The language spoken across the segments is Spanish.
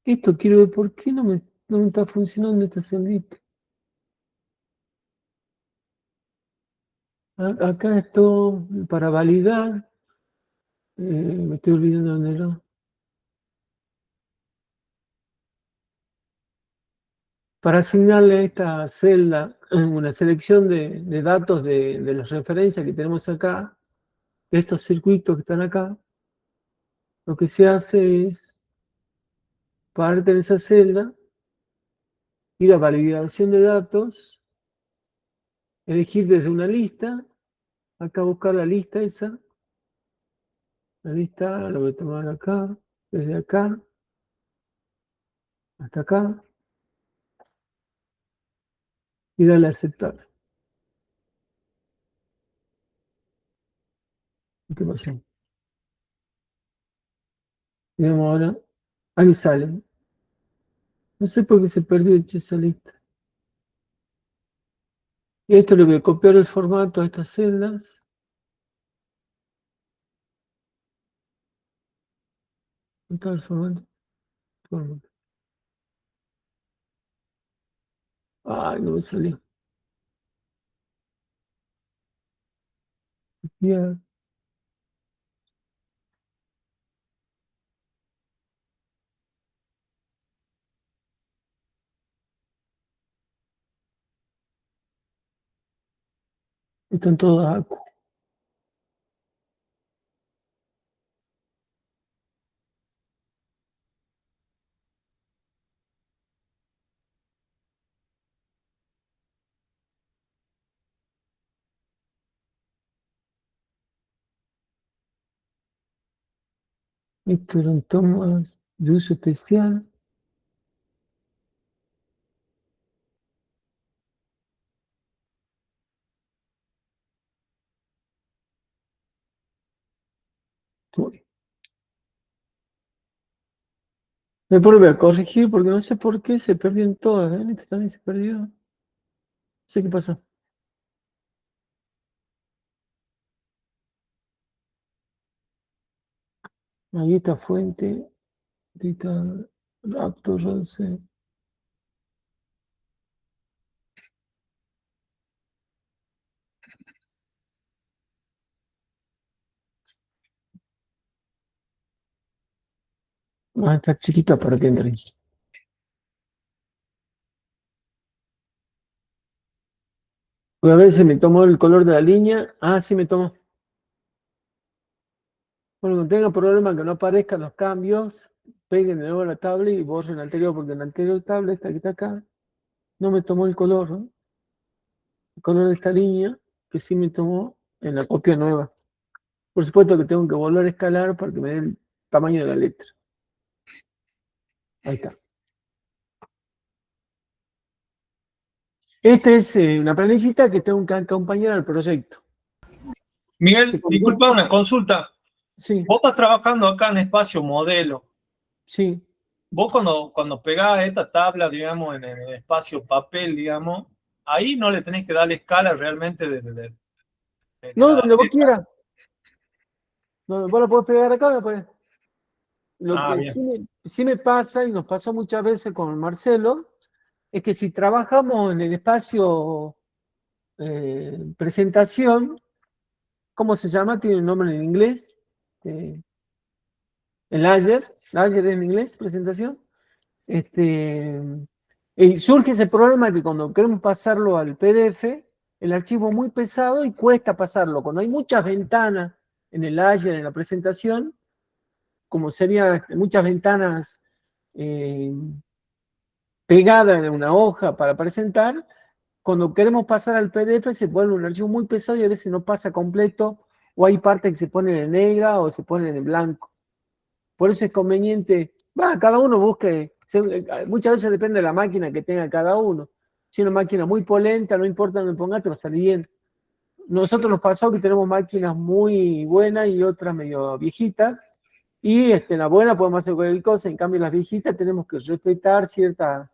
Esto quiero ver por qué no me está funcionando esta celdita. Acá esto para validar. Me estoy olvidando dónde era. Para asignarle a esta celda una selección de datos de las referencias que tenemos acá, de estos circuitos que están acá, lo que se hace es parte en esa celda, ir a validación de datos, elegir desde una lista, acá buscar la lista esa, la lista la voy a tomar acá, desde acá hasta acá, y darle a aceptar. ¿Qué pasó? Digamos ahora, ahí sale. No sé por qué se perdió esa lista. Y esto le voy a copiar el formato a estas celdas. ¿Dónde está el formato? Ay, no me salió. Ya, están todos acu. Esto eran tomas de uso especial. Uy. Después lo voy a corregir porque no sé por qué se perdieron todas. ¿Ven? Esta también se perdió. No sé qué pasó. Ahí está fuente. Ahí está Raptor, no sé. Ah, está chiquita para que entre. Porque a veces me tomó el color de la línea. Ah, sí me tomó. Bueno, cuando tenga problema que no aparezcan los cambios, peguen de nuevo la tablet y borren la anterior, porque la anterior tablet, esta que está acá, no me tomó el color, ¿no? El color de esta línea, que sí me tomó en la copia nueva. Por supuesto que tengo que volver a escalar para que me dé el tamaño de la letra. Ahí está. Esta es una planillita que tengo que acompañar al proyecto. Miguel, disculpa una consulta. Sí, Vos estás trabajando acá en Espacio Modelo. sí. Vos cuando pegás esta tabla, digamos, en el espacio papel, digamos, ahí no le tenés que dar la escala realmente de No, la donde vos letra. quieras. Vos lo podés pegar acá, me podés. Lo Ah, que bien. sí me pasa, y nos pasó muchas veces con Marcelo, es que si trabajamos en el espacio presentación, ¿cómo se llama? Tiene un nombre en inglés. Eh, el Layer en inglés, presentación. Este, y surge ese problema que cuando queremos pasarlo al PDF, el archivo es muy pesado y cuesta pasarlo. Cuando hay muchas ventanas en el Layer, en la presentación, como serían muchas ventanas eh, pegadas en una hoja para presentar, cuando queremos pasar al PDF se vuelve un archivo muy pesado y a veces no pasa completo, o hay partes que se ponen en negra o se ponen en blanco. Por eso es conveniente, cada uno busque, muchas veces depende de la máquina que tenga cada uno. Si una máquina muy polenta, no importa dónde pongas, te va a salir bien. Nosotros nos pasó que tenemos máquinas muy buenas y otras medio viejitas, y en la buena podemos hacer cualquier cosa, en cambio en las viejitas tenemos que respetar ciertas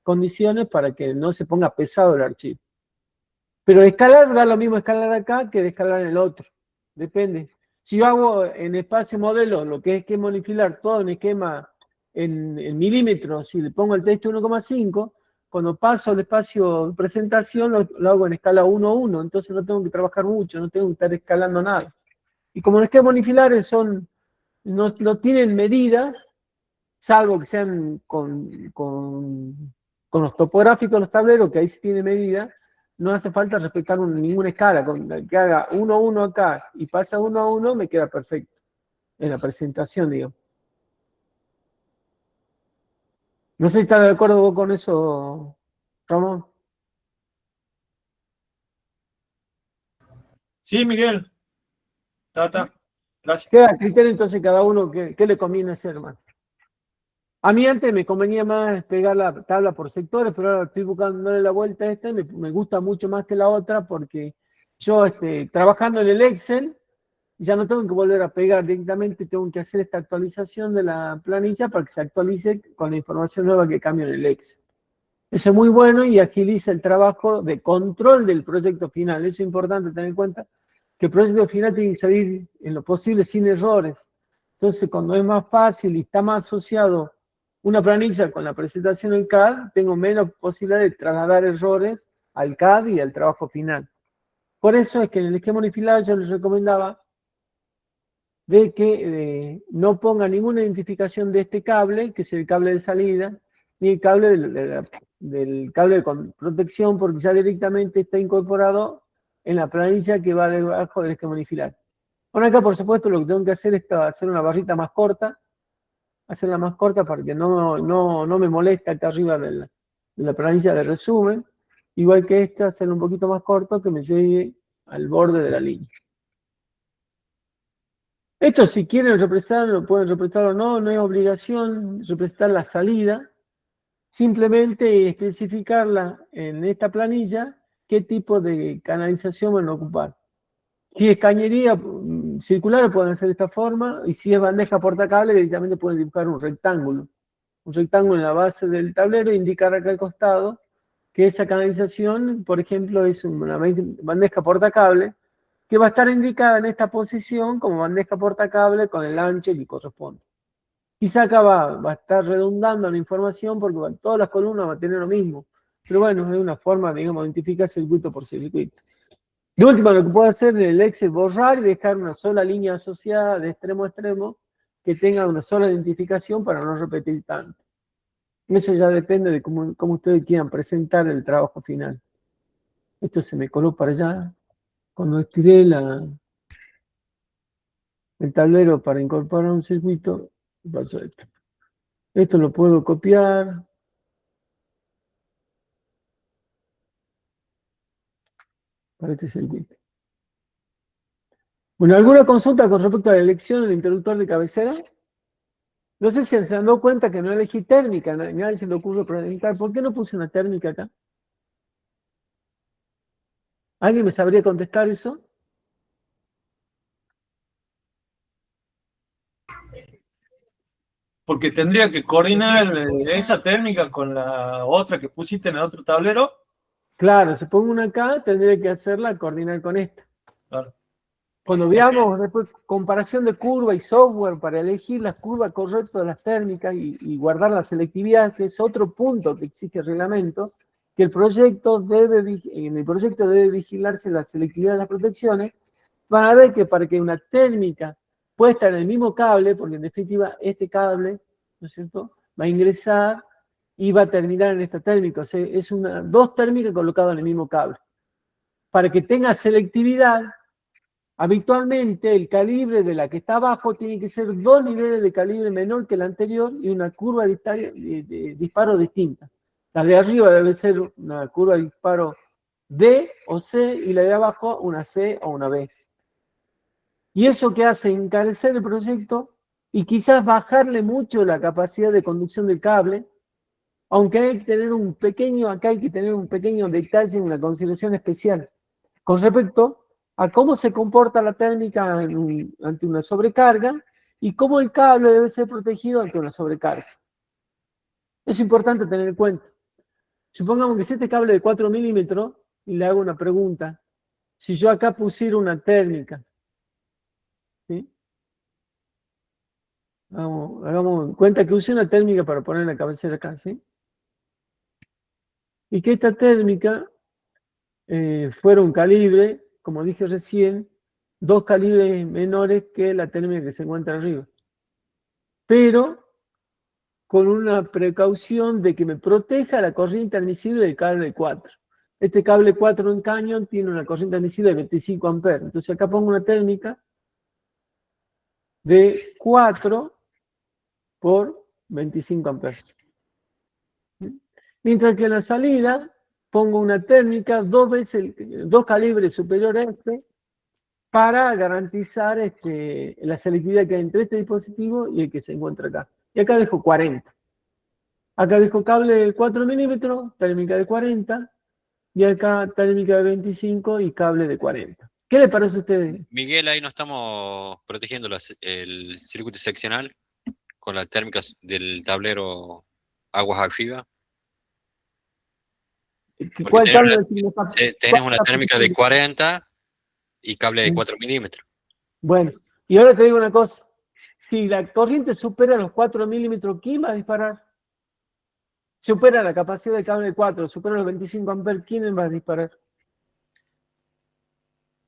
condiciones para que no se ponga pesado el archivo. Pero escalar da lo mismo escalar acá que de escalar en el otro. Depende. Si yo hago en espacio modelo lo que es esquema unifilar, todo en esquema en milímetros, si le pongo el texto 1,5, cuando paso al espacio de presentación lo hago en escala 1:1, entonces no tengo que trabajar mucho, no tengo que estar escalando nada. Y como los esquemas unifilares no tienen medidas, salvo que sean con los topográficos de los tableros, que ahí sí tiene medida, no hace falta respetar ninguna escala. Con que haga 1:1 acá y pasa 1:1, me queda perfecto en la presentación, digamos. No sé si estás de acuerdo vos con eso, Ramón. Sí, Miguel. Tata. Gracias. Queda a criterio entonces cada uno qué le conviene hacer más. A mí antes me convenía más pegar la tabla por sectores, pero ahora estoy buscándole la vuelta a esta y me gusta mucho más que la otra porque yo trabajando en el Excel ya no tengo que volver a pegar directamente, tengo que hacer esta actualización de la planilla para que se actualice con la información nueva que cambio en el Excel. Eso es muy bueno y agiliza el trabajo de control del proyecto final. Eso es importante tener en cuenta, que el proyecto final tiene que salir en lo posible sin errores. Entonces, cuando es más fácil y está más asociado una planilla con la presentación en CAD, tengo menos posibilidad de trasladar errores al CAD y al trabajo final. Por eso es que en el esquema unifilado yo les recomendaba de que no ponga ninguna identificación de este cable, que es el cable de salida, ni el cable del cable de protección, porque ya directamente está incorporado en la planilla que va debajo del esquema unifilar. Bueno, acá por supuesto lo que tengo que hacer es hacer una barrita más corta, hacerla más corta para que no me moleste acá arriba de la planilla de resumen, igual que esta, hacerlo un poquito más corto que me llegue al borde de la línea. Esto si quieren representar, lo pueden representar o no, no es obligación representar la salida, simplemente especificarla en esta planilla qué tipo de canalización van a ocupar. Si es cañería circular, lo pueden hacer de esta forma, y si es bandeja portacable, directamente pueden dibujar un rectángulo. Un rectángulo en la base del tablero e indicar acá al costado que esa canalización, por ejemplo, es una bandeja portacable, que va a estar indicada en esta posición como bandeja portacable con el ancho que corresponde. Quizá acá va a estar redundando la información porque todas las columnas van a tener lo mismo. Pero bueno, es una forma, digamos, de identificar circuito por circuito. De último, lo que puedo hacer en el Excel, borrar y dejar una sola línea asociada de extremo a extremo que tenga una sola identificación para no repetir tanto. Eso ya depende de cómo ustedes quieran presentar el trabajo final. Esto se me coló para allá. Cuando estiré el tablero para incorporar un circuito, pasó esto. Esto lo puedo copiar. Para este circuito. Bueno, ¿alguna consulta con respecto a la elección del interruptor de cabecera? No sé si se han dado cuenta que no elegí térmica, nadie se le ocurre preguntar, ¿por qué no puse una térmica acá? ¿Alguien me sabría contestar eso? Porque tendría que coordinar esa técnica con la otra que pusiste en el otro tablero. Claro, si pongo una acá, tendría que hacerla coordinar con esta. Claro. Cuando veamos después comparación de curva y software para elegir la curva correcta de las térmicas y guardar la selectividad, que es otro punto que exige el reglamento, que en el proyecto debe vigilarse la selectividad de las protecciones, van a ver que para que una térmica puesta en el mismo cable, porque en definitiva este cable, ¿no es cierto?, va a ingresar y va a terminar en esta térmica, o sea, es dos térmicas colocadas en el mismo cable. Para que tenga selectividad, habitualmente el calibre de la que está abajo tiene que ser 2 niveles de calibre menor que el anterior y una curva de disparo distinta. La de arriba debe ser una curva de disparo D o C y la de abajo una C o una B. Y eso que hace encarecer el proyecto y quizás bajarle mucho la capacidad de conducción del cable, aunque hay que tener acá hay que tener un pequeño detalle, una consideración especial con respecto a cómo se comporta la térmica ante una sobrecarga y cómo el cable debe ser protegido ante una sobrecarga. Es importante tener en cuenta. Supongamos que si este cable de 4 milímetros, y le hago una pregunta, si yo acá pusiera una térmica, ¿sí?, Hagamos cuenta que usé una térmica para poner la cabecera acá, ¿sí? Y que esta térmica fuera un calibre, como dije recién, 2 calibres menores que la térmica que se encuentra arriba. Pero con una precaución de que me proteja la corriente admisible del cable 4. Este cable 4 en cañón tiene una corriente admisible de 25 amperes. Entonces acá pongo una térmica de 4 por 25 amperes. Mientras que en la salida pongo una térmica 2 calibres superior a este para garantizar la selectividad que hay entre este dispositivo y el que se encuentra acá. Y acá dejo 40. Acá dejo cable de 4 milímetros, térmica de 40, y acá térmica de 25 y cable de 40. ¿Qué le parece a ustedes? Miguel, ahí no estamos protegiendo el circuito seccional con las térmicas del tablero aguas arriba. ¿Cuál cable? Tenés una térmica de 40 y cable de 4 milímetros. Bueno, y ahora te digo una cosa. Si la corriente supera los 4 milímetros, ¿quién va a disparar? Supera la capacidad del cable de 4, supera los 25 amperes, ¿quién va a disparar?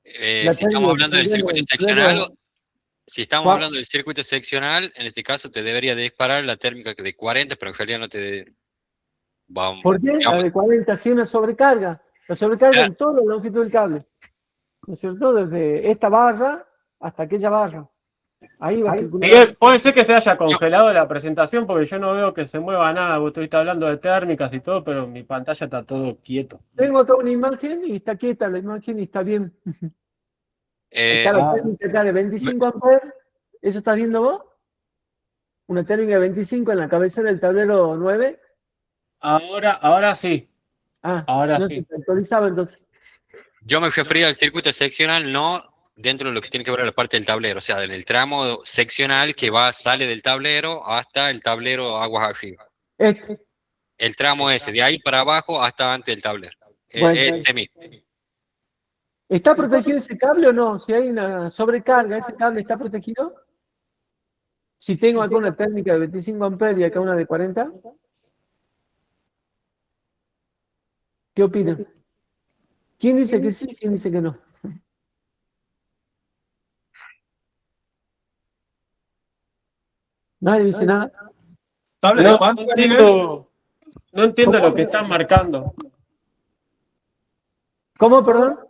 Si estamos hablando del circuito seccional, si estamos hablando del circuito seccional, en este caso te debería disparar la térmica de 40, pero en realidad no te... ¿Por qué? La de 40 sí una sobrecarga. La sobrecarga en toda la longitud del cable. ¿No es cierto? Desde esta barra hasta aquella barra. Ahí va a circular. Miguel, puede ser que se haya congelado la presentación porque yo no veo que se mueva nada. Vos estuviste hablando de térmicas y todo, pero en mi pantalla está todo quieto. Tengo acá una imagen y está quieta la imagen y está bien. Está la térmica acá de 25 amperes. ¿Eso estás viendo vos? Una térmica de 25 en la cabecera del tablero 9. Ahora sí. Ahora no sí. Se actualizaba entonces. Yo me refería al circuito seccional, no dentro de lo que tiene que ver la parte del tablero, o sea, en el tramo seccional que sale del tablero hasta el tablero aguas arriba. El tramo ese, de ahí para abajo hasta antes del tablero. Bueno, ese mismo. ¿Está protegido ese cable o no? Si hay una sobrecarga, ¿ese cable está protegido? Si tengo acá una térmica de 25 amperes y acá una de 40. ¿Qué opinan? ¿Quién dice que sí? ¿Quién dice que no? Nadie dice nada. No entiendo lo que están marcando. ¿Cómo, perdón?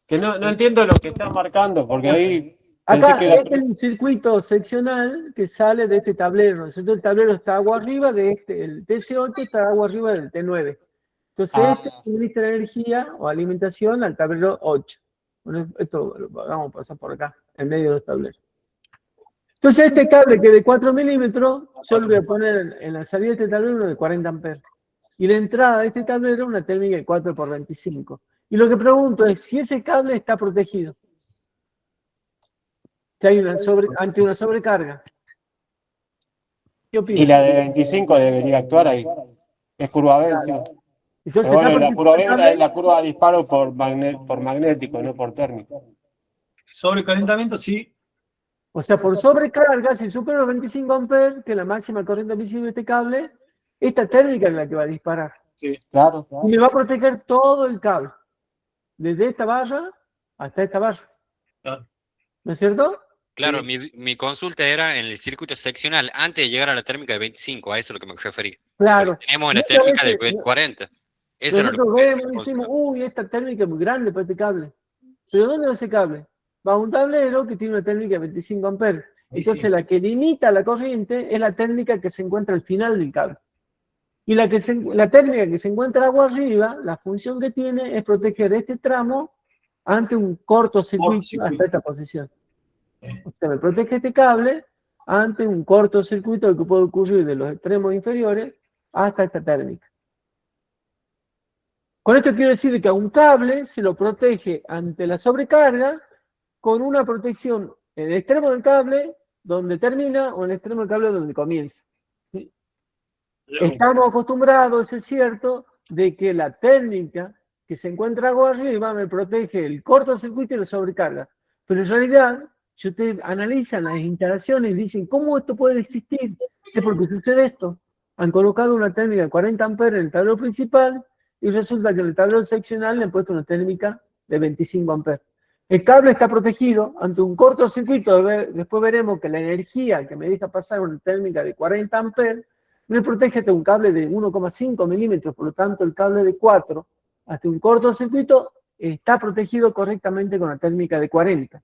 Que no entiendo lo que están marcando, porque ahí... Acá este es un circuito seccional que sale de este tablero, ¿no es cierto? El tablero está agua arriba de el TC8 está agua arriba del T9. Entonces suministra energía o alimentación al tablero 8. Bueno, esto lo vamos a pasar por acá, en medio de los tableros. Entonces este cable que es de 4 milímetros, yo lo voy a poner en la salida de este tablero uno de 40 amperes. Y la entrada de este tablero una térmica de 4 por 25. Y lo que pregunto es si ese cable está protegido. Si hay ante una sobrecarga. ¿Qué opinas? Y la de 25 debería actuar ahí. Es curva B, sí. Entonces, pero bueno, la curva B es la curva de disparo por magnético, no por térmico. Sobrecalentamiento, sí. O sea, por sobrecarga, si supera los 25 amperes, que es la máxima corriente admisible de este cable, esta térmica es la que va a disparar. Sí. Claro. Y me va a proteger todo el cable. Desde esta barra hasta esta barra. Claro. ¿No es cierto? Claro, mi consulta era en el circuito seccional, antes de llegar a la térmica de 25, a eso es lo que me referí. Claro. Porque tenemos una térmica de 40. Eso nosotros vemos y decimos, uy, esta térmica es muy grande para este cable. ¿Pero dónde va ese cable? Va a un tablero que tiene una térmica de 25 amperes. Entonces la que limita la corriente es la térmica que se encuentra al final del cable. Y la térmica que se encuentra agua arriba, la función que tiene es proteger este tramo ante un cortocircuito hasta esta posición. O sea, me protege este cable ante un cortocircuito que puede ocurrir de los extremos inferiores hasta esta térmica. Con esto quiero decir que a un cable se lo protege ante la sobrecarga con una protección en el extremo del cable donde termina o en el extremo del cable donde comienza. ¿Sí? Estamos acostumbrados, es cierto, de que la térmica que se encuentra agua arriba me protege el cortocircuito y la sobrecarga. Pero en realidad, si ustedes analizan las instalaciones y dicen, ¿cómo esto puede existir? Es porque sucede esto. Han colocado una térmica de 40 amperes en el tablero principal y resulta que en el tablero seccional le han puesto una térmica de 25 amperes. El cable está protegido ante un cortocircuito. Después veremos que la energía que me deja pasar una térmica de 40 amperes me protege hasta un cable de 1,5 milímetros. Por lo tanto, el cable de 4 hasta un cortocircuito está protegido correctamente con la térmica de 40.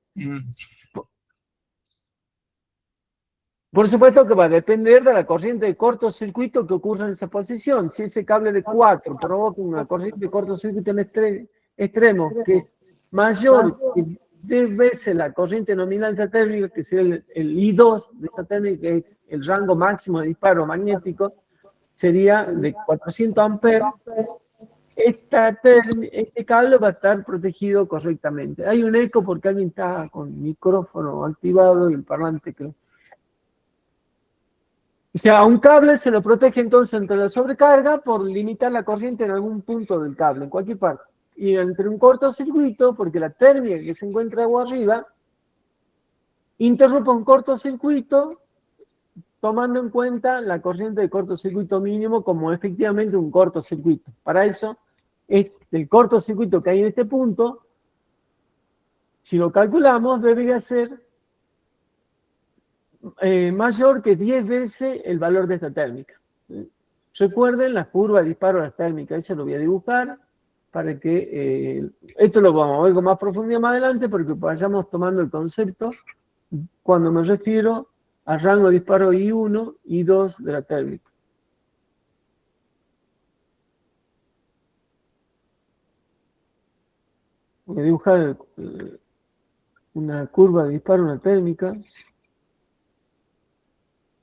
Por supuesto que va a depender de la corriente de cortocircuito que ocurra en esa posición. Si ese cable de 4 provoca una corriente de cortocircuito en extremo que es mayor que 10 veces la corriente nominal de esa térmica, que sería el I2 de esa térmica, que es el rango máximo de disparo magnético, sería de 400 amperes. Este cable va a estar protegido correctamente. Hay un eco porque alguien está con el micrófono activado y el parlante que... O sea, a un cable se lo protege entonces entre la sobrecarga por limitar la corriente en algún punto del cable, en cualquier parte. Y entre un cortocircuito, porque la térmica que se encuentra agua arriba interrumpe un cortocircuito tomando en cuenta la corriente de cortocircuito mínimo como efectivamente un cortocircuito. Para eso, el cortocircuito que hay en este punto, si lo calculamos, debería ser mayor que 10 veces el valor de esta térmica. Recuerden las curvas de disparo de las térmicas, eso lo voy a dibujar para que esto lo vamos a ver con más profundidad más adelante, porque vayamos tomando el concepto cuando me refiero al rango de disparo I1 y I2 de la térmica. Voy a dibujar una curva de disparo de una térmica.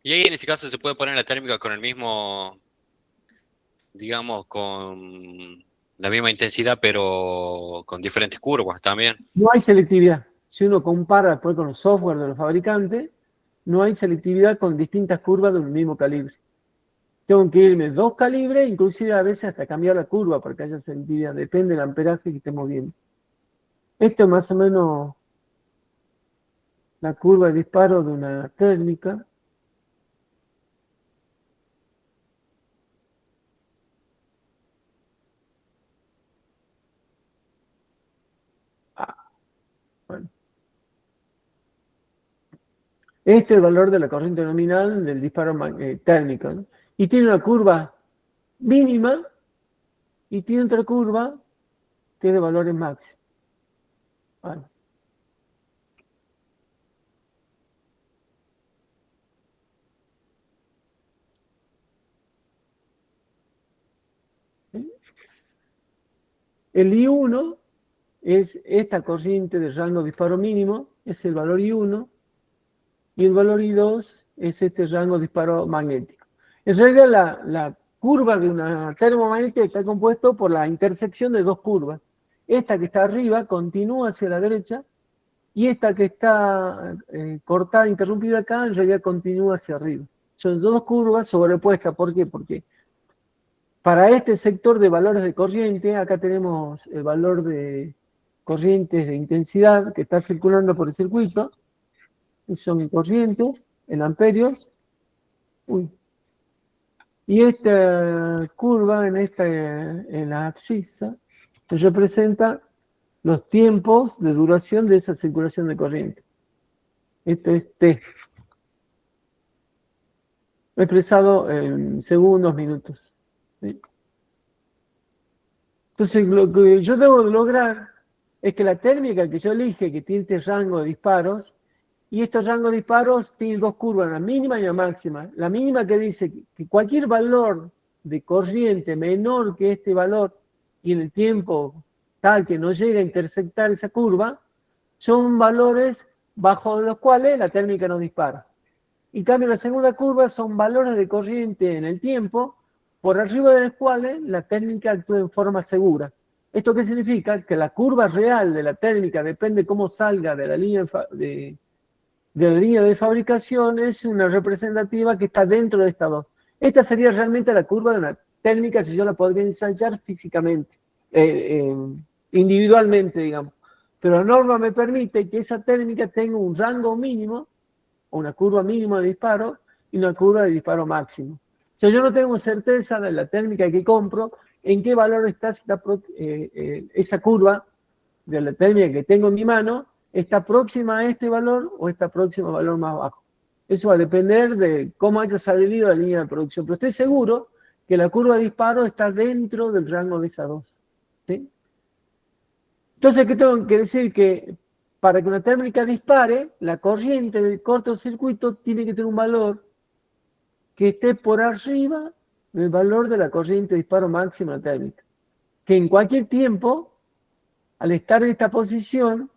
Y ahí en ese caso se puede poner la térmica con el mismo, digamos, con la misma intensidad, pero con diferentes curvas también. No hay selectividad. Si uno compara después con los software de los fabricantes, no hay selectividad con distintas curvas de un mismo calibre. Tengo que irme 2 calibres, inclusive a veces hasta cambiar la curva para que haya selectividad. Depende del amperaje que estemos viendo. Esto es más o menos la curva de disparo de una térmica. Bueno. Este es el valor de la corriente nominal del disparo térmico, ¿no? Y tiene una curva mínima y tiene otra curva que es de valores máximos. Vale. El I1 es esta corriente de rango de disparo mínimo, es el valor I1, y el valor I2 es este rango de disparo magnético. En realidad la curva de una termomagnética está compuesta por la intersección de 2 curvas. Esta que está arriba continúa hacia la derecha, y esta que está cortada, interrumpida acá, en realidad continúa hacia arriba. Son 2 curvas sobrepuestas. ¿Por qué? Porque para este sector de valores de corriente, acá tenemos el valor de corrientes de intensidad que está circulando por el circuito, y son corrientes en amperios. Y esta curva en la abscisa representa los tiempos de duración de esa circulación de corriente. Esto es T, expresado en segundos, minutos. ¿Sí? Entonces, lo que yo debo lograr es que la térmica que yo elige, que tiene este rango de disparos, y estos rangos de disparos tienen 2 curvas, la mínima y la máxima. La mínima que dice que cualquier valor de corriente menor que este valor y en el tiempo tal que no llegue a intersectar esa curva, son valores bajo los cuales la térmica no dispara. En cambio, la segunda curva son valores de corriente en el tiempo, por arriba de los cuales la térmica actúa en forma segura. ¿Esto qué significa? Que la curva real de la térmica depende cómo salga de la línea de fabricación, es una representativa que está dentro de estas 2. Esta sería realmente la curva de una térmica si yo la podría ensayar físicamente, individualmente, digamos. Pero la norma me permite que esa térmica tenga un rango mínimo, o una curva mínima de disparo, y una curva de disparo máximo. O sea, yo no tengo certeza de la térmica que compro, en qué valor está esa curva de la térmica que tengo en mi mano, está próxima a este valor o está próxima al valor más bajo. Eso va a depender de cómo haya salido la línea de producción. Pero estoy seguro que la curva de disparo está dentro del rango de esas dos. ¿Sí? Entonces, ¿qué tengo que decir? Que para que una térmica dispare, la corriente del cortocircuito tiene que tener un valor que esté por arriba del valor de la corriente de disparo máxima de la térmica. Que en cualquier tiempo, al estar en esta posición,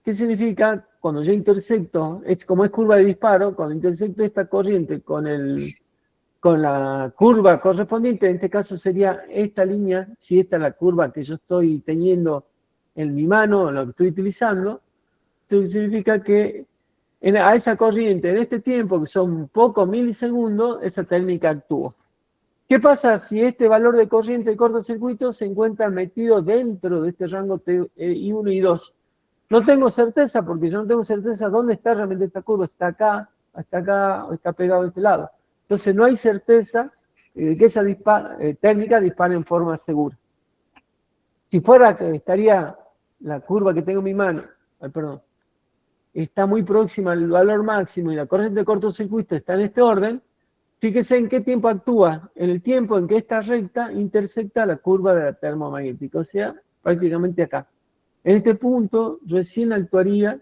¿qué significa? Cuando yo intersecto, como es curva de disparo, cuando intersecto esta corriente con la curva correspondiente, en este caso sería esta línea, si esta es la curva que yo estoy teniendo en mi mano, lo que estoy utilizando, esto significa que a esa corriente, en este tiempo, que son pocos milisegundos, esa térmica actúa. ¿Qué pasa si este valor de corriente de cortocircuito se encuentra metido dentro de este rango I1 y I2? No tengo certeza, porque yo no tengo certeza dónde está realmente esta curva, está acá, o está pegado de este lado. Entonces no hay certeza de que esa térmica dispare en forma segura. Si fuera que estaría la curva que tengo en mi mano, está muy próxima al valor máximo y la corriente de cortocircuito está en este orden, fíjese en qué tiempo actúa, en el tiempo en que esta recta intersecta la curva de la termomagnética, o sea, prácticamente acá. En este punto recién actuaría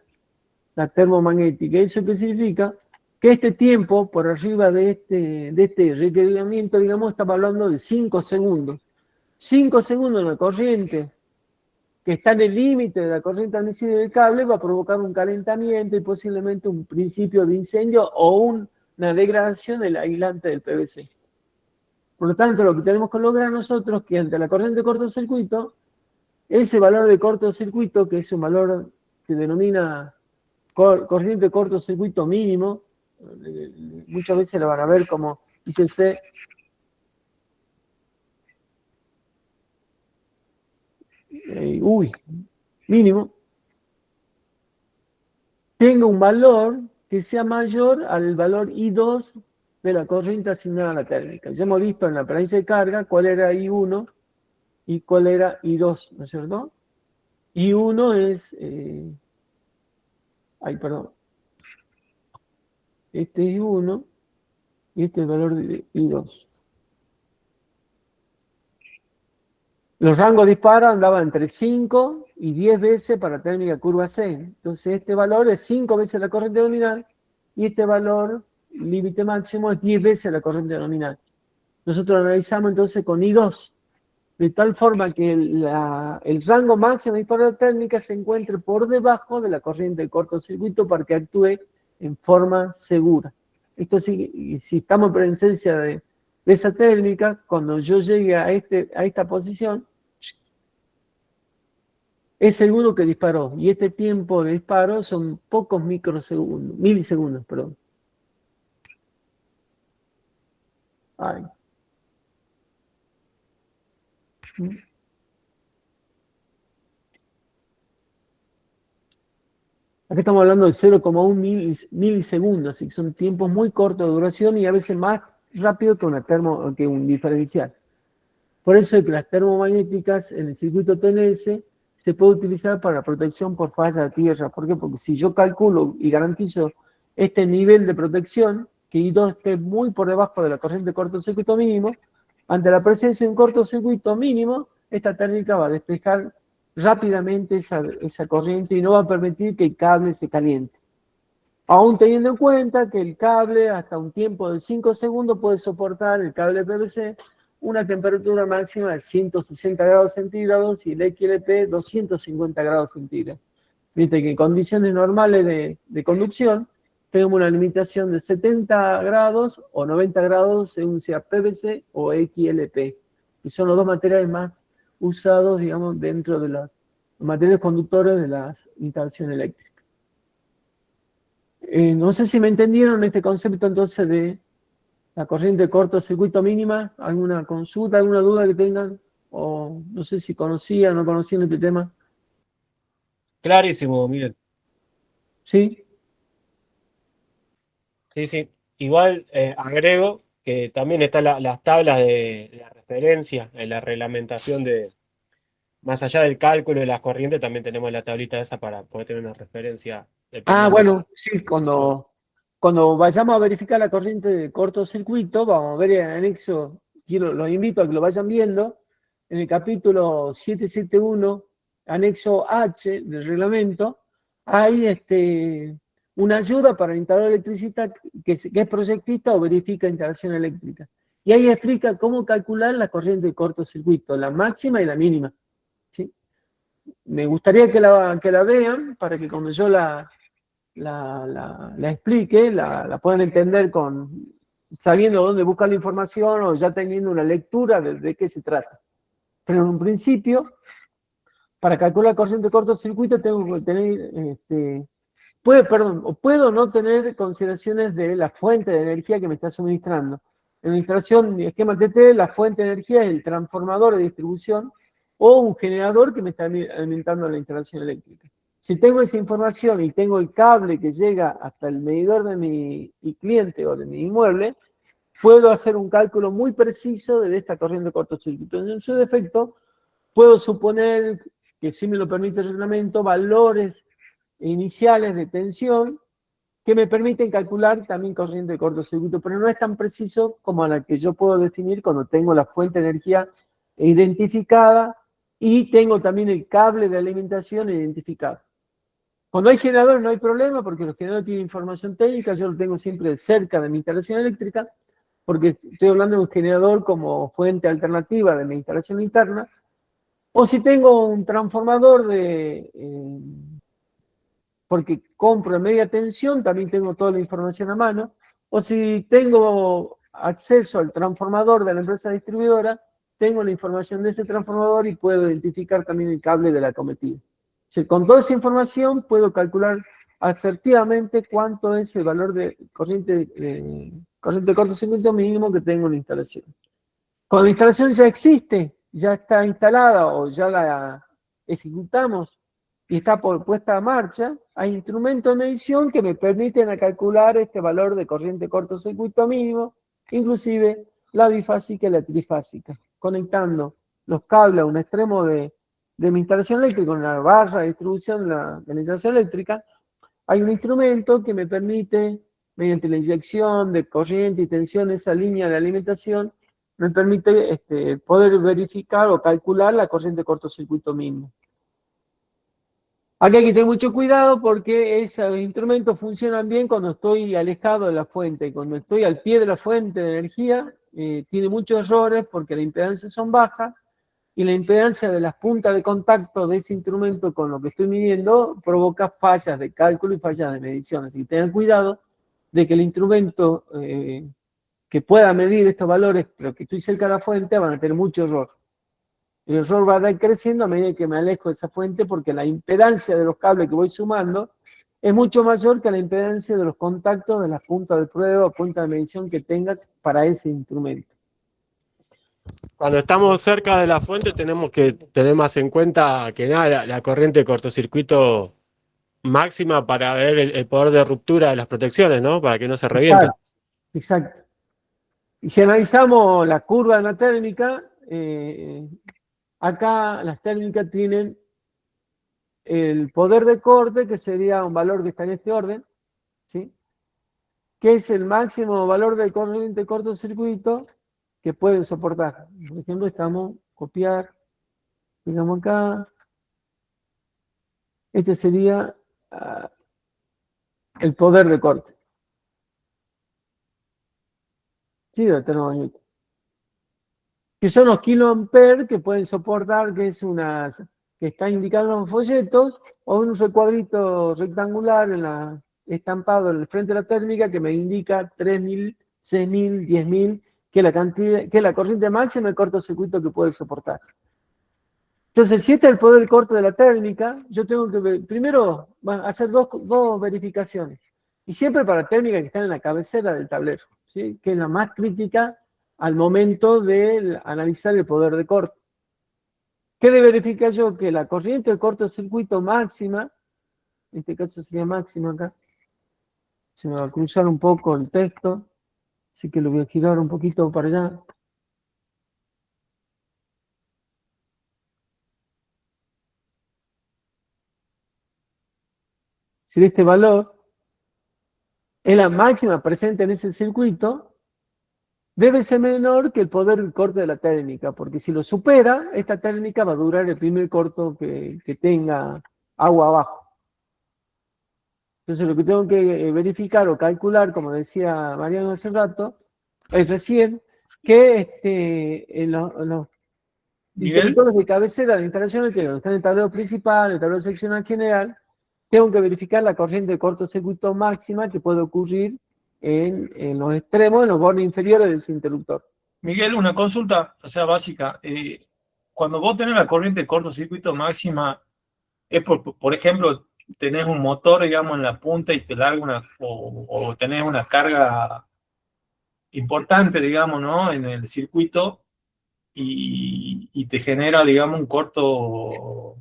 la termomagnética. ¿Eso qué significa? Que este tiempo, por arriba de este requerimiento, digamos, estamos hablando de 5 segundos. 5 segundos en la corriente que está en el límite de la corriente admisible del cable va a provocar un calentamiento y posiblemente un principio de incendio o una degradación del aislante del PVC. Por lo tanto, lo que tenemos que lograr nosotros es que ante la corriente de cortocircuito, ese valor de cortocircuito, que es un valor que denomina corriente de cortocircuito mínimo, muchas veces lo van a ver como ICC, mínimo, tenga un valor que sea mayor al valor I2 de la corriente asignada a la térmica. Ya hemos visto en la apariencia de carga cuál era I1 y cuál era I2, ¿no es cierto? I1 es... Este es I1 y este es el valor de I2. Los rangos de disparo andaban entre 5 y 10 veces para la térmica curva C. Entonces este valor es 5 veces la corriente nominal y este valor, límite máximo, es 10 veces la corriente nominal. Nosotros lo analizamos entonces con I2, de tal forma que el rango máximo de disparo de la térmica se encuentre por debajo de la corriente del cortocircuito para que actúe en forma segura. Esto sí, si estamos en presencia de esa térmica, cuando yo llegue a esta posición, es seguro que disparó. Y este tiempo de disparo son pocos milisegundos, perdón. Ay. Aquí estamos hablando de 0,1 milisegundos, así que son tiempos muy cortos de duración y a veces más rápido que un diferencial. Por eso es que las termomagnéticas en el circuito TNS se puede utilizar para protección por falla de tierra. ¿Por qué? Porque si yo calculo y garantizo este nivel de protección, que I2 esté muy por debajo de la corriente de cortocircuito mínimo, ante la presencia de un cortocircuito mínimo, esta térmica va a despejar rápidamente esa corriente y no va a permitir que el cable se caliente. Aún teniendo en cuenta que el cable hasta un tiempo de 5 segundos puede soportar, el cable PVC, una temperatura máxima de 160 grados centígrados y el XLP 250 grados centígrados. Viste que en condiciones normales de conducción tenemos una limitación de 70 grados o 90 grados según sea PVC o XLP, que son los dos materiales más usados, digamos, dentro de los materiales conductores de las instalaciones eléctricas. No sé si me entendieron este concepto entonces de la corriente de cortocircuito mínima. ¿Alguna consulta, alguna duda que tengan? O no sé si conocían o no conocían este tema. Clarísimo, Miguel. ¿Sí? Sí, sí. Igual agrego que también están las tablas de la referencia en la reglamentación más allá del cálculo de las corrientes, también tenemos la tablita esa para poder tener una referencia Ah, dependiendo. bueno, sí, cuando vayamos a verificar la corriente de cortocircuito, vamos a ver el anexo, los invito a que lo vayan viendo, en el capítulo 771, anexo H del reglamento, hay una ayuda para el instalador electricista que es proyectista o verifica instalación eléctrica. Y ahí explica cómo calcular la corriente de cortocircuito, la máxima y la mínima. ¿Sí? Me gustaría que la vean para que cuando yo la explique, la puedan entender sabiendo dónde buscar la información o ya teniendo una lectura de qué se trata. Pero en un principio, para calcular corriente de cortocircuito tengo que tener, puedo no tener consideraciones de la fuente de energía que me está suministrando. En la instalación de esquema TT, la fuente de energía es el transformador de distribución o un generador que me está alimentando la instalación eléctrica. Si tengo esa información y tengo el cable que llega hasta el medidor de mi cliente o de mi inmueble, puedo hacer un cálculo muy preciso de esta corriente de cortocircuito. En su defecto, puedo suponer que, si me lo permite el reglamento, valores iniciales de tensión que me permiten calcular también corriente de cortocircuito, pero no es tan preciso como la que yo puedo definir cuando tengo la fuente de energía identificada y tengo también el cable de alimentación identificado. Cuando hay generadores no hay problema porque los generadores tienen información técnica, yo lo tengo siempre cerca de mi instalación eléctrica, porque estoy hablando de un generador como fuente alternativa de mi instalación interna, o si tengo un transformador porque compro en media tensión, también tengo toda la información a mano, o si tengo acceso al transformador de la empresa distribuidora, tengo la información de ese transformador y puedo identificar también el cable de la acometida. Con toda esa información puedo calcular asertivamente cuánto es el valor de corriente de cortocircuito mínimo que tengo en la instalación. Cuando la instalación ya existe, ya está instalada o ya la ejecutamos y está puesta a marcha, hay instrumentos de medición que me permiten calcular este valor de corriente cortocircuito mínimo, inclusive la bifásica y la trifásica, conectando los cables a un extremo de mi instalación eléctrica con la barra de distribución de la instalación eléctrica. Hay un instrumento que me permite, mediante la inyección de corriente y tensión en esa línea de alimentación, me permite poder verificar o calcular la corriente de cortocircuito mínimo. Aquí hay que tener mucho cuidado porque esos instrumentos funcionan bien cuando estoy alejado de la fuente. Cuando estoy al pie de la fuente de energía, tiene muchos errores porque las impedancias son bajas y la impedancia de las puntas de contacto de ese instrumento con lo que estoy midiendo provoca fallas de cálculo y fallas de medición. Así que tengan cuidado de que el instrumento que pueda medir estos valores, pero que estoy cerca de la fuente, van a tener mucho error. El error va a ir creciendo a medida que me alejo de esa fuente porque la impedancia de los cables que voy sumando es mucho mayor que la impedancia de los contactos de las puntas de prueba o puntas de medición que tenga para ese instrumento. Cuando estamos cerca de la fuente tenemos que tener más en cuenta que nada la corriente de cortocircuito máxima para ver el poder de ruptura de las protecciones, ¿no? Para que no se revienten. Exacto. Y si analizamos la curva de la térmica, acá las térmicas tienen el poder de corte, que sería un valor que está en este orden, ¿sí? Que es el máximo valor del corriente de cortocircuito que pueden soportar. Por ejemplo, estamos copiar, digamos acá, este sería el poder de corte. Sí, de termomagnético. Que son los kiloamperes que pueden soportar, que está indicado en los folletos, o un recuadrito rectangular estampado en el frente de la térmica que me indica 3.000, 6.000, 10.000, que es la corriente máxima de cortocircuito que puede soportar. Entonces, si este es el poder del corte de la térmica, yo tengo que primero hacer dos verificaciones. Y siempre para térmicas que están en la cabecera del tablero, ¿sí? Que es la más crítica al momento de analizar el poder de corte. ¿Qué de verificar yo? Que la corriente de cortocircuito máxima, en este caso sería máxima acá, se me va a cruzar un poco el texto, así que lo voy a girar un poquito para allá. Si este valor es la máxima presente en ese circuito, debe ser menor que el poder del corte de la técnica, porque si lo supera, esta técnica va a durar el primer corto que tenga agua abajo. Entonces lo que tengo que verificar o calcular, como decía Mariano hace rato, es recién que en los interruptores de cabecera de instalación eléctrica, están en el tablero principal, el tablero seccional general, tengo que verificar la corriente de cortocircuito máxima que puede ocurrir en los extremos, en los bordes inferiores de ese interruptor. Miguel, una consulta, o sea, básica. Cuando vos tenés la corriente de cortocircuito máxima, es por ejemplo, tenés un motor, digamos, en la punta y te larga o tenés una carga importante, digamos, ¿no? En el circuito y te genera, digamos, un corto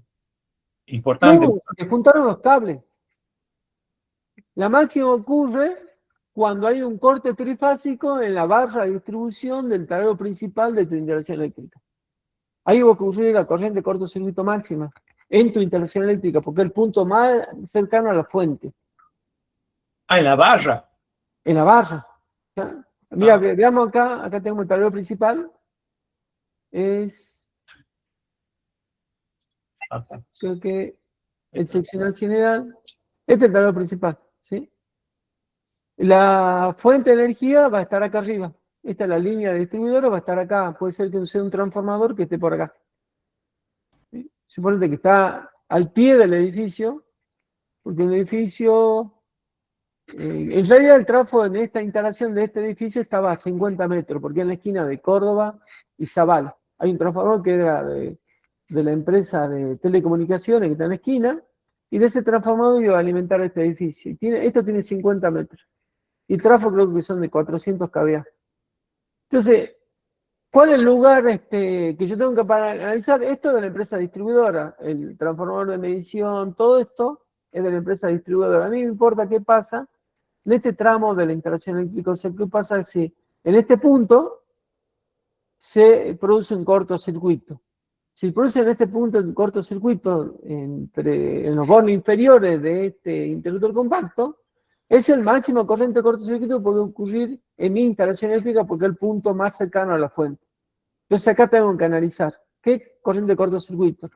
importante. No, se juntaron los cables. La máxima ocurre cuando hay un corte trifásico en la barra de distribución del tablero principal de tu instalación eléctrica. Ahí va a ocurrir la corriente de cortocircuito máxima en tu instalación eléctrica, porque es el punto más cercano a la fuente. Ah, en la barra. En la barra. ¿Ya? Mira, veamos acá tenemos el tablero principal. Creo que el seccional general. Este es el tablero principal, ¿sí? La fuente de energía va a estar acá arriba. Esta es la línea de distribuidora, va a estar acá. Puede ser que sea un transformador que esté por acá. ¿Sí? Suponete que está al pie del edificio, porque el edificio... en realidad el trafo en esta instalación de este edificio estaba a 50 metros, porque en la esquina de Córdoba y Zavala. Hay un transformador que era de la empresa de telecomunicaciones que está en la esquina, y de ese transformador iba a alimentar este edificio. Esto tiene 50 metros. Y el trafo creo que son de 400 kVA. Entonces, ¿cuál es el lugar que yo tengo que para analizar? Esto de la empresa distribuidora, el transformador de medición, todo esto es de la empresa distribuidora. A mí me importa qué pasa en este tramo de la instalación eléctrica. O sea, qué pasa si en este punto se produce un cortocircuito. Si produce en este punto un cortocircuito en los bordes inferiores de este interruptor compacto, es el máximo corriente de cortocircuito que puede ocurrir en mi instalación eléctrica porque es el punto más cercano a la fuente. Entonces acá tengo que analizar qué corriente de cortocircuito.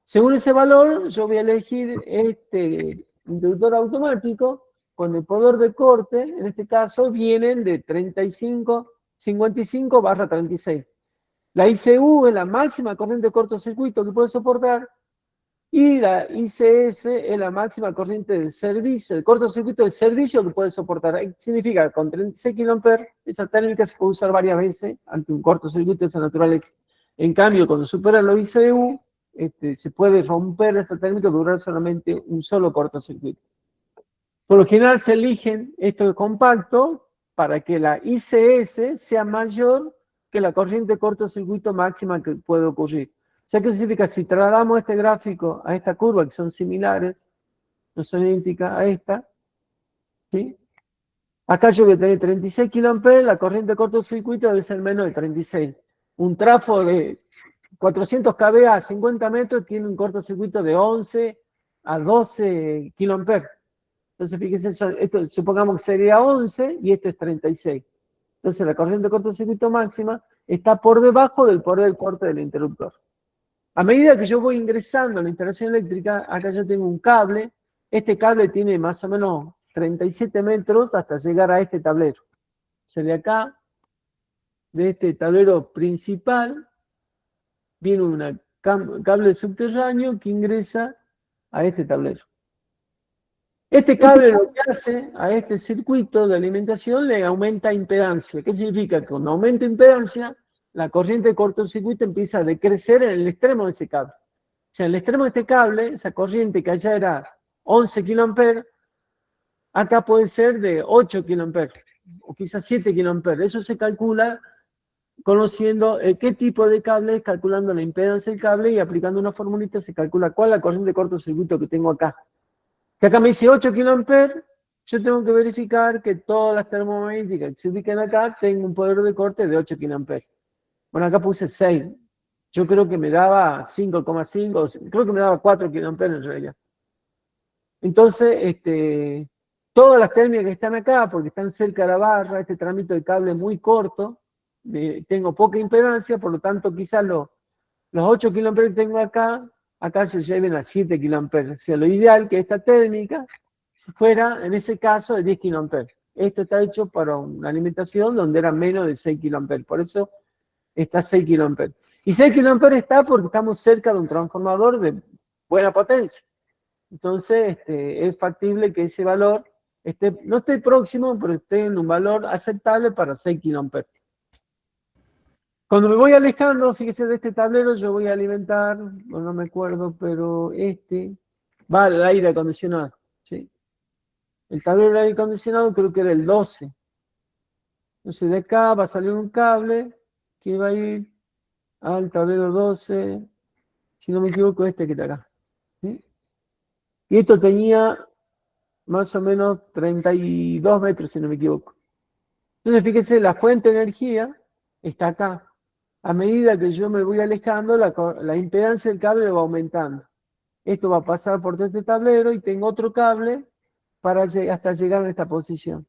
Según ese valor, yo voy a elegir este interruptor automático con el poder de corte, en este caso, vienen de 55/36. La ICU es la máxima corriente de cortocircuito que puede soportar y la ICS es la máxima corriente de servicio, el cortocircuito de servicio que puede soportar. Significa que con 36 kA esa térmica se puede usar varias veces ante un cortocircuito de esa naturaleza. En cambio, cuando supera los ICU, se puede romper esa térmica y durar solamente un solo cortocircuito. Por lo general se eligen estos compactos para que la ICS sea mayor que la corriente de cortocircuito máxima que puede ocurrir. O sea, ¿qué significa? Si trasladamos este gráfico a esta curva, que son similares, no son idénticas a esta, ¿sí? Acá yo voy a tener 36 kA, la corriente de cortocircuito debe ser menos de 36. Un trafo de 400 kVA a 50 metros tiene un cortocircuito de 11 a 12 kA. Entonces, fíjense, esto supongamos que sería 11 y esto es 36. Entonces, la corriente de cortocircuito máxima está por debajo del poder del corte del interruptor. A medida que yo voy ingresando a la instalación eléctrica, acá yo tengo un cable. Este cable tiene más o menos 37 metros hasta llegar a este tablero. O sea, de acá, de este tablero principal, viene un cable subterráneo que ingresa a este tablero. Este cable lo que hace a este circuito de alimentación le aumenta impedancia. ¿Qué significa? Que cuando aumenta impedancia, la corriente de cortocircuito empieza a decrecer en el extremo de ese cable. O sea, en el extremo de este cable, esa corriente que allá era 11 kA, acá puede ser de 8 kA, o quizás 7 kA. Eso se calcula conociendo qué tipo de cable, calculando la impedancia del cable y aplicando una formulita se calcula cuál es la corriente de cortocircuito que tengo acá. Que acá me dice 8 kA, yo tengo que verificar que todas las termomagnéticas que se ubican acá tengan un poder de corte de 8 kA. Bueno, acá puse 6. Yo creo que me daba 5,5, creo que me daba 4 kA en realidad. Entonces, todas las térmicas que están acá, porque están cerca de la barra, este trámite de cable es muy corto, tengo poca impedancia, por lo tanto quizás los 8 kA que tengo acá se lleven a 7 kA. O sea, lo ideal es que esta térmica fuera, en ese caso, de 10 kA. Esto está hecho para una alimentación donde era menos de 6 kA, por eso está 6 kA. Y 6 kA está porque estamos cerca de un transformador de buena potencia. Entonces, es factible que ese valor no esté próximo, pero esté en un valor aceptable para 6 kA. Cuando me voy alejando, fíjese, de este tablero, yo voy a alimentar, no me acuerdo, pero va al aire acondicionado, ¿sí? El tablero de aire acondicionado creo que era el 12. Entonces de acá va a salir un cable que va a ir al tablero 12, si no me equivoco, que está acá, ¿sí? Y esto tenía más o menos 32 metros, si no me equivoco. Entonces fíjese, la fuente de energía está acá. A medida que yo me voy alejando, la impedancia del cable va aumentando. Esto va a pasar por este tablero y tengo otro cable hasta llegar a esta posición.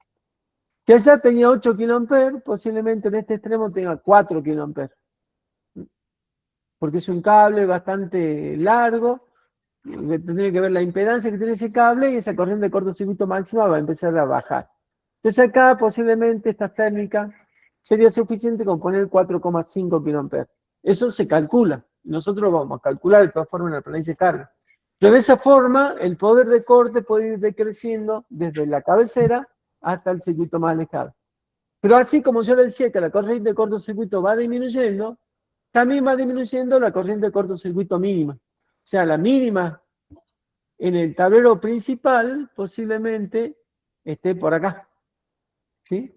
Si allá tenía 8 kA, posiblemente en este extremo tenga 4 kA. Porque es un cable bastante largo, tendría que ver la impedancia que tiene ese cable y esa corriente de cortocircuito máxima va a empezar a bajar. Entonces acá posiblemente esta térmica sería suficiente con poner 4,5 kA. Eso se calcula. Nosotros vamos a calcular de todas formas en la planicie de carga. Pero de esa forma, el poder de corte puede ir decreciendo desde la cabecera hasta el circuito más alejado. Pero así como yo le decía que la corriente de cortocircuito va disminuyendo, también va disminuyendo la corriente de cortocircuito mínima. O sea, la mínima en el tablero principal posiblemente esté por acá, ¿sí?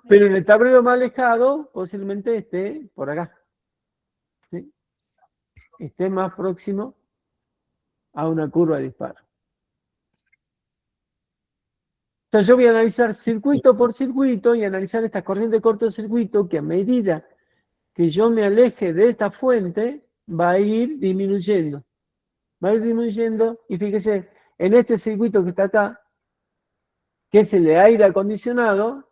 Pero en el tablero más alejado posiblemente esté por acá, ¿sí? Esté más próximo a una curva de disparo. O sea, yo voy a analizar circuito por circuito y analizar esta corriente de cortocircuito que a medida que yo me aleje de esta fuente va a ir disminuyendo. Va a ir disminuyendo y fíjese, en este circuito que está acá, que es el de aire acondicionado,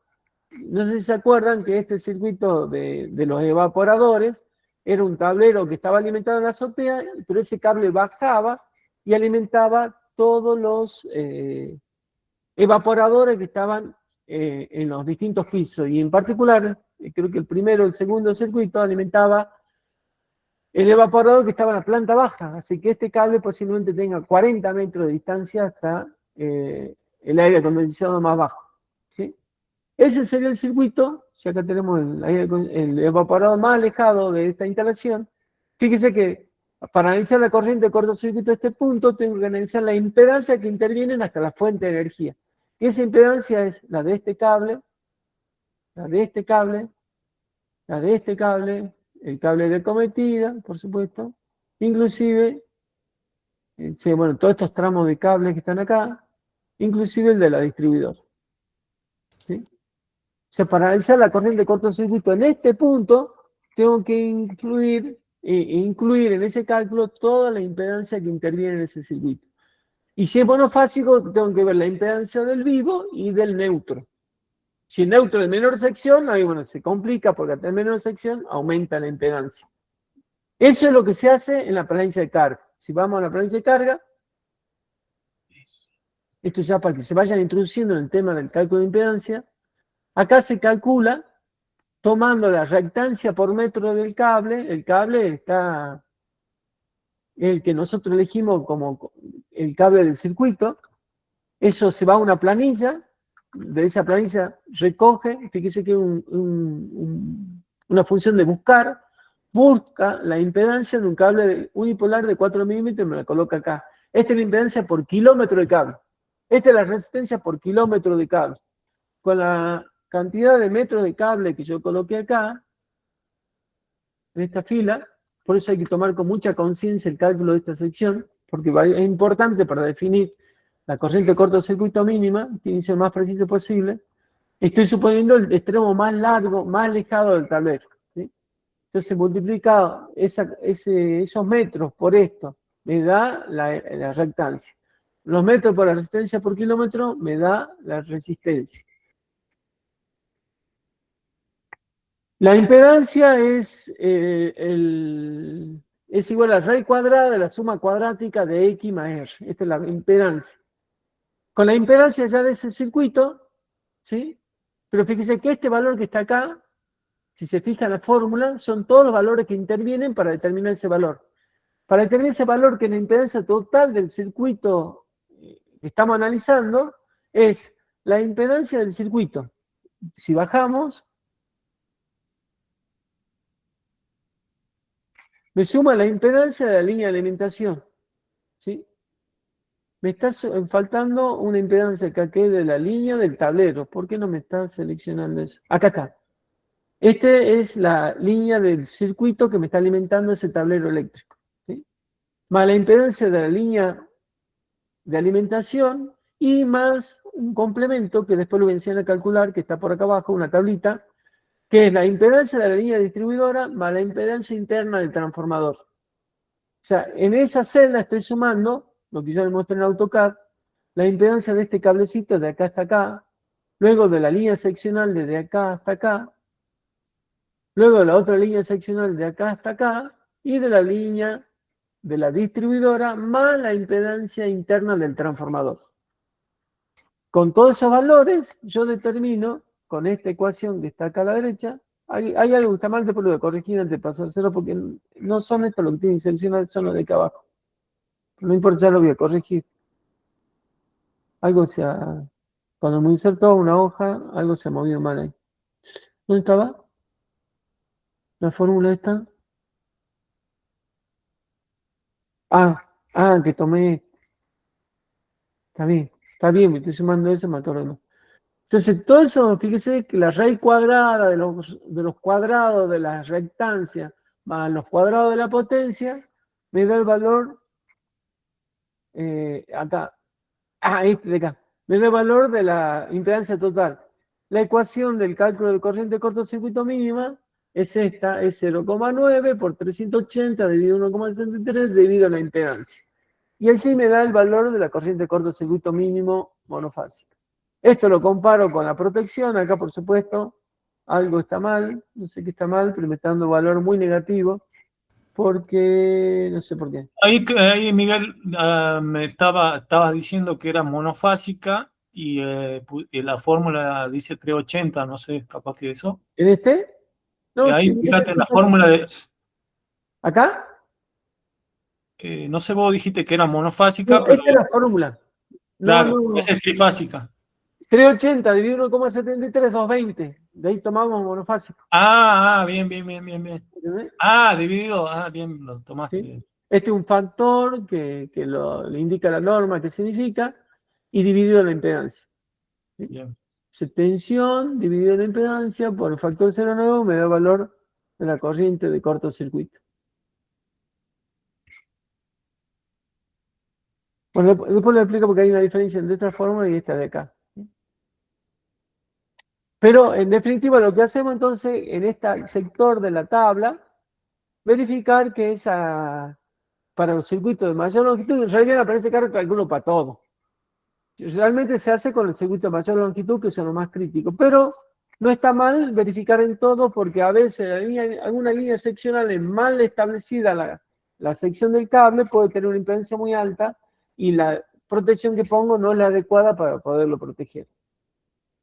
no sé si se acuerdan que este circuito de los evaporadores era un tablero que estaba alimentado en la azotea, pero ese cable bajaba y alimentaba todos los evaporadores que estaban en los distintos pisos. Y en particular, creo que el primero, el segundo circuito alimentaba el evaporador que estaba en la planta baja. Así que este cable posiblemente tenga 40 metros de distancia hasta el aire acondicionado más bajo, ¿sí? Ese sería el circuito. Si acá tenemos el evaporador más alejado de esta instalación, fíjese que para analizar la corriente de cortocircuito a este punto, tengo que analizar la impedancia que intervienen hasta la fuente de energía. Y esa impedancia es la de este cable, la de este cable, la de este cable, el cable de cometida, por supuesto, inclusive, sí, bueno, todos estos tramos de cables que están acá, inclusive el de la distribuidora, ¿sí? O sea, para analizar la corriente de cortocircuito en este punto, tengo que incluir en ese cálculo toda la impedancia que interviene en ese circuito. Y si es monofásico, tengo que ver la impedancia del vivo y del neutro. Si el neutro es menor sección, ahí bueno, se complica porque al menor sección aumenta la impedancia. Eso es lo que se hace en la planicie de carga. Si vamos a la planicie de carga, esto ya para que se vayan introduciendo en el tema del cálculo de impedancia, acá se calcula tomando la reactancia por metro del cable. El cable está el que nosotros elegimos como el cable del circuito. Eso se va a una planilla. De esa planilla recoge, fíjese que es una función de busca la impedancia de un cable unipolar de 4 milímetros y me la coloca acá. Esta es la impedancia por kilómetro de cable. Esta es la resistencia por kilómetro de cable. Con la cantidad de metros de cable que yo coloqué acá, en esta fila, por eso hay que tomar con mucha conciencia el cálculo de esta sección, porque es importante para definir la corriente de cortocircuito mínima, tiene que ser lo más preciso posible. Estoy suponiendo el extremo más largo, más alejado del tablero, ¿sí? Entonces, multiplicado esos metros por esto, me da la reactancia. Los metros por la resistencia por kilómetro me da la resistencia. La impedancia es igual a raíz cuadrada de la suma cuadrática de X más R. Esta es la impedancia. Con la impedancia ya de ese circuito, ¿sí? Pero fíjese que este valor que está acá, si se fija en la fórmula, son todos los valores que intervienen para determinar ese valor. Para determinar ese valor, que es la impedancia total del circuito que estamos analizando, es la impedancia del circuito. Si bajamos, me suma la impedancia de la línea de alimentación, ¿sí? Me está faltando una impedancia que aquí de la línea del tablero. ¿Por qué no me está seleccionando eso? Acá está. Esta es la línea del circuito que me está alimentando ese tablero eléctrico, ¿sí? Más la impedancia de la línea de alimentación y más un complemento que después lo voy a enseñar a calcular, que está por acá abajo, una tablita, que es la impedancia de la línea distribuidora más la impedancia interna del transformador. O sea, en esa celda estoy sumando, lo que yo les mostré en AutoCAD, la impedancia de este cablecito de acá hasta acá, luego de la línea seccional desde acá hasta acá, luego de la otra línea seccional de acá hasta acá, y de la línea de la distribuidora más la impedancia interna del transformador. Con todos esos valores, yo determino, con esta ecuación que está acá a la derecha, hay algo que está mal, después lo voy a corregir antes de pasárselo, porque no son estos los que tienen seleccionado, son los de acá abajo. No importa, ya lo voy a corregir. Algo cuando me insertó una hoja, algo se ha movido mal ahí. ¿Dónde estaba? La fórmula esta. Que tomé. Está bien, me estoy sumando eso, me acuerdo. Entonces, todo eso, fíjese que la raíz cuadrada de los cuadrados de la reactancia más los cuadrados de la potencia, me da el valor, acá, este de acá, me da el valor de la impedancia total. La ecuación del cálculo de corriente de cortocircuito mínima es esta, es 0,9 por 380 dividido 1,63 debido a la impedancia. Y así me da el valor de la corriente de cortocircuito mínimo monofásico. Esto lo comparo con la protección, acá por supuesto algo está mal, no sé qué está mal, pero me está dando valor muy negativo, porque no sé por qué. Ahí Miguel, me estabas diciendo que era monofásica y la fórmula dice 380, no sé, capaz que eso. ¿En este? No, Ahí fíjate la fórmula de... ¿Acá? No sé, vos dijiste que era monofásica, No, pero... esta es la fórmula. Claro, esa es trifásica. 380 dividido 1,73, 220. De ahí tomamos monofásico. Bien. ¿Entendés? Dividido, bien, lo tomaste. ¿Sí? Este es un factor que le indica la norma qué significa, y dividido la impedancia. ¿Sí? Bien. Tensión dividido la impedancia por el factor 0,9 me da el valor de la corriente de cortocircuito. Bueno, después lo explico porque hay una diferencia entre esta fórmula y esta de acá. Pero en definitiva lo que hacemos entonces en este sector de la tabla, verificar que es para los circuitos de mayor longitud, en realidad me parece que calculo para todo. Realmente se hace con el circuito de mayor longitud, que son los más críticos, pero no está mal verificar en todo, porque a veces alguna línea seccional es mal establecida, la sección del cable puede tener una impedancia muy alta y la protección que pongo no es la adecuada para poderlo proteger.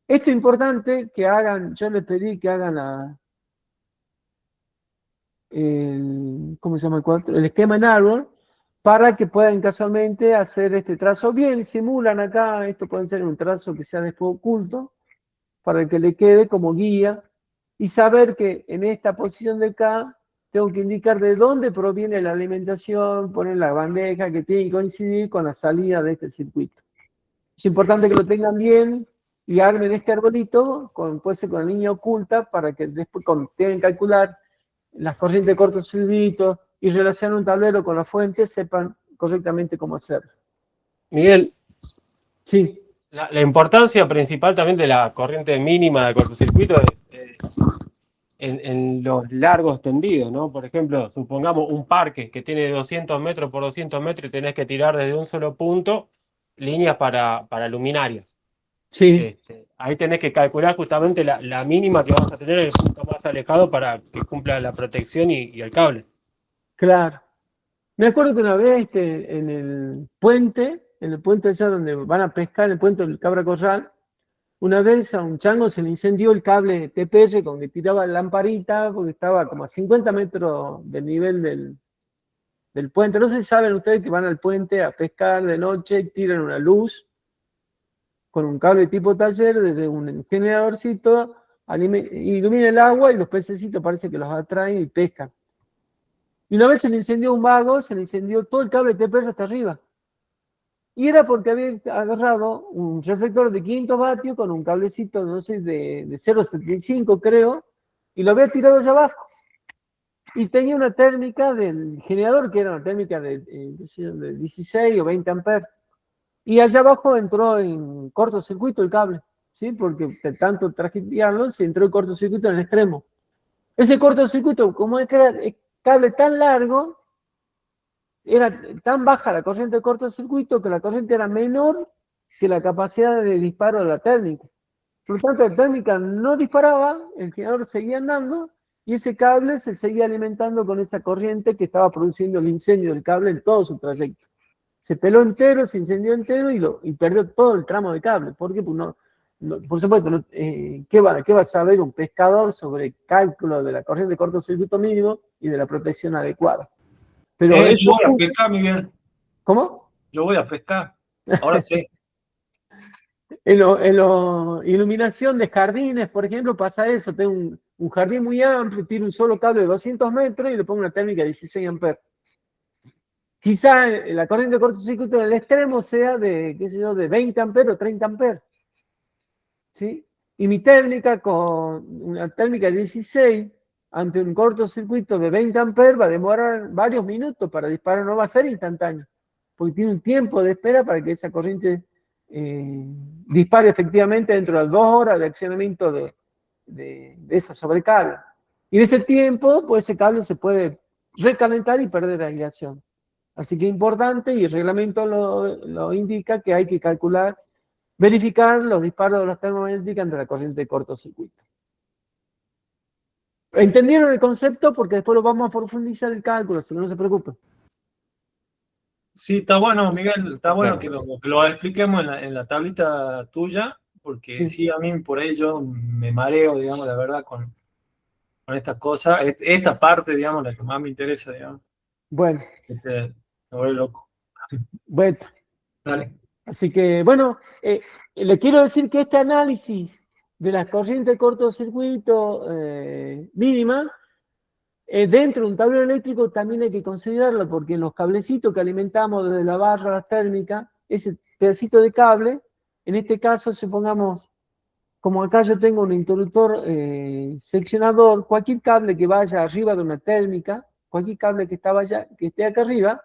Esto es importante que hagan, yo les pedí que hagan ¿cómo se llama el cuadro? El esquema en árbol, para que puedan casualmente hacer este trazo bien, simulan acá, esto puede ser un trazo que sea después oculto, para que le quede como guía, y saber que en esta posición de acá, tengo que indicar de dónde proviene la alimentación, poner la bandeja que tiene que coincidir con la salida de este circuito. Es importante que lo tengan bien, y armen este arbolito, puede ser con la línea oculta, para que después cuando tengan que calcular las corrientes de cortocircuito y relacionan un tablero con la fuente, sepan correctamente cómo hacerlo. Miguel, Sí. la importancia principal también de la corriente mínima de cortocircuito en los largos tendidos, ¿no? Por ejemplo, supongamos un parque que tiene 200 metros por 200 metros y tenés que tirar desde un solo punto líneas para luminarias. Sí. Ahí tenés que calcular justamente la mínima que vas a tener en el punto más alejado para que cumpla la protección y el cable. Claro. Me acuerdo que una vez en el puente allá donde van a pescar, el puente del Cabra Corral, una vez a un chango se le incendió el cable TPR con que tiraba la lamparita, porque estaba como a 50 metros del nivel del puente. No sé si saben ustedes que van al puente a pescar de noche, tiran una luz con un cable tipo taller desde un generadorcito, ilumina el agua y los pececitos parece que los atraen y pescan. Y una vez se le incendió un vago, se le incendió todo el cable TPR hasta arriba. Y era porque había agarrado un reflector de 500 vatios con un cablecito, no sé, de 0,75 creo, y lo había tirado allá abajo. Y tenía una térmica del generador, que era una térmica de 16 o 20 amperes. Y allá abajo entró en cortocircuito el cable, ¿sí? Porque de tanto trajetearlo, se entró en cortocircuito en el extremo. Ese cortocircuito, como era el cable tan largo, era tan baja la corriente de cortocircuito que la corriente era menor que la capacidad de disparo de la térmica. Por lo tanto, la térmica no disparaba, el generador seguía andando y ese cable se seguía alimentando con esa corriente que estaba produciendo el incendio del cable en todo su trayecto. Se peló entero, se incendió entero y perdió todo el tramo de cable. Porque por supuesto, ¿qué va a saber un pescador sobre cálculo de la corriente de cortocircuito mínimo y de la protección adecuada? Pero yo voy a pescar, Miguel. ¿Cómo? Yo voy a pescar. Ahora sí. En la iluminación de jardines, por ejemplo, pasa eso. Tengo un jardín muy amplio, tiro un solo cable de 200 metros y le pongo una térmica de 16 amperes. Quizá la corriente de cortocircuito en el extremo sea de, qué sé yo, de 20 amperes o 30 amperes. ¿Sí? Y mi térmica con una térmica de 16 ante un cortocircuito de 20 amperes va a demorar varios minutos para disparar, no va a ser instantáneo, porque tiene un tiempo de espera para que esa corriente dispare efectivamente dentro de 2 horas de accionamiento de esa sobrecarga. Y en ese tiempo, pues ese cable se puede recalentar y perder aireación. Así que es importante, y el reglamento lo indica, que hay que calcular, verificar los disparos de las termomagnéticas entre la corriente de cortocircuito. ¿Entendieron el concepto? Porque después lo vamos a profundizar el cálculo, así que no se preocupen. Sí, está bueno, Miguel, está bueno que lo expliquemos en la tablita tuya, porque sí, a mí por ahí yo me mareo, digamos, la verdad, con estas cosas. Esta parte, digamos, la que más me interesa, digamos. Bueno. Me vuelve loco. Bueno. Dale. Así que, bueno, le quiero decir que este análisis de las corrientes de cortocircuito mínima, dentro de un tablero eléctrico también hay que considerarlo, porque en los cablecitos que alimentamos desde la barra a la térmica, ese pedacito de cable, en este caso, supongamos, como acá yo tengo un interruptor seccionador, cualquier cable que vaya arriba de una térmica, cualquier cable que esté acá arriba,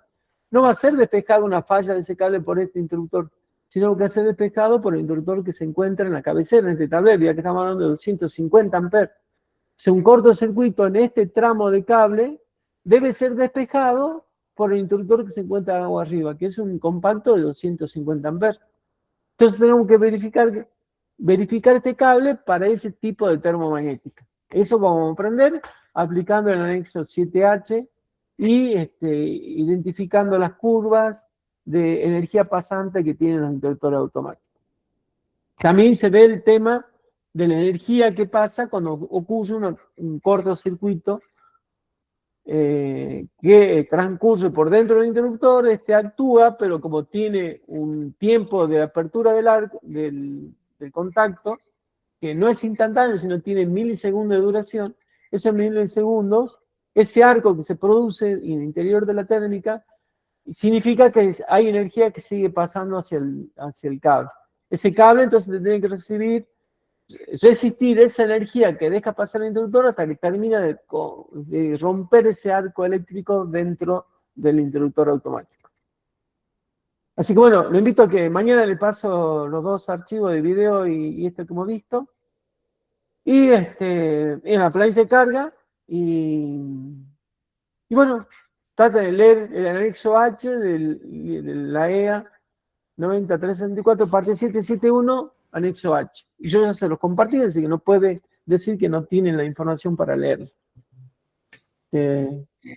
no va a ser despejado una falla de ese cable por este interruptor, sino que va a ser despejado por el interruptor que se encuentra en la cabecera, en este tablero, ya que estamos hablando de 250 amperes. O sea, un cortocircuito en este tramo de cable debe ser despejado por el interruptor que se encuentra agua arriba, que es un compacto de 250 amperes. Entonces tenemos que verificar este cable para ese tipo de termomagnética. Eso vamos a aprender aplicando el anexo 7H y identificando las curvas de energía pasante que tienen los interruptores automáticos. También se ve el tema de la energía que pasa cuando ocurre un cortocircuito que transcurre por dentro del interruptor, actúa, pero como tiene un tiempo de apertura del contacto, que no es instantáneo, sino tiene milisegundos de duración, esos milisegundos, ese arco que se produce en el interior de la térmica, significa que hay energía que sigue pasando hacia el cable. Ese cable entonces tiene que recibir resistir esa energía que deja pasar el interruptor hasta que termina de romper ese arco eléctrico dentro del interruptor automático. Así que bueno, lo invito a que mañana le paso los dos archivos de video y este que hemos visto. Y la se carga y bueno, trata de leer el anexo H de la EA 9364, parte 771, anexo H. Y yo ya se los compartí, así que no puede decir que no tienen la información para leerlo.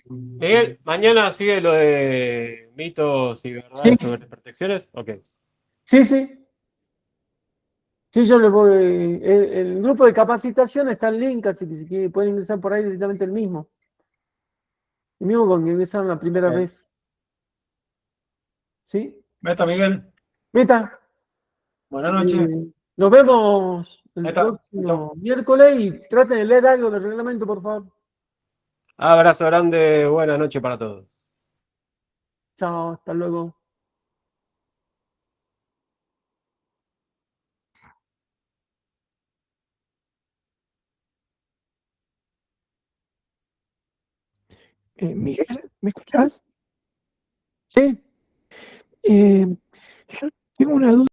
Miguel, mañana sigue lo de mitos y verdades sobre protecciones. Ok. Sí. Sí, yo les voy. El grupo de capacitación está en link, así que si pueden ingresar por ahí directamente el mismo. El mismo con que ingresaron la primera vez. ¿Sí? Meta, Miguel. Meta. Buenas noches. Nos vemos el Meta. próximo miércoles y traten de leer algo del reglamento, por favor. Abrazo grande, buena noche para todos. Chao, hasta luego. Miguel, ¿me escuchás? Sí. Yo tengo una duda.